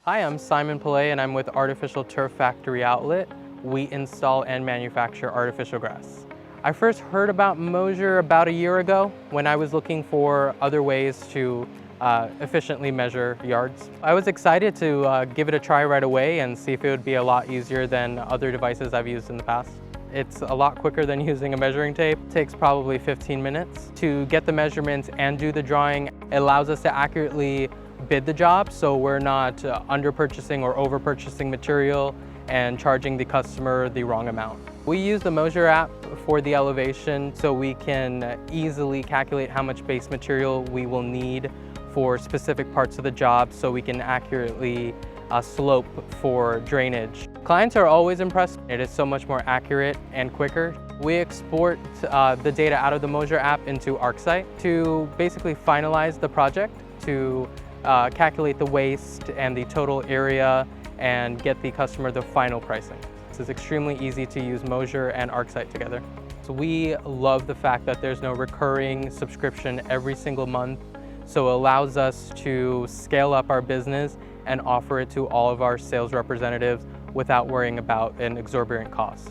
Hi, I'm Simon Pullay and I'm with Artificial Turf Factory Outlet. We install and manufacture artificial grass. I first heard about Moasure about a year ago when I was looking for other ways to efficiently measure yards. I was excited to give it a try right away and see if it would be a lot easier than other devices I've used in the past. It's a lot quicker than using a measuring tape. It takes probably 15 minutes. To get the measurements and do the drawing, it allows us to accurately bid the job, so we're not under purchasing or over purchasing material and charging the customer the wrong amount. We use the Moasure app for the elevation so we can easily calculate how much base material we will need for specific parts of the job so we can accurately slope for drainage. Clients are always impressed. It is so much more accurate and quicker. We export the data out of the Moasure app into ArcSite to basically finalize the project, to calculate the waste and the total area and get the customer the final pricing. It's extremely easy to use Moasure and ArcSite together. So we love the fact that there's no recurring subscription every single month, so it allows us to scale up our business and offer it to all of our sales representatives without worrying about an exorbitant cost.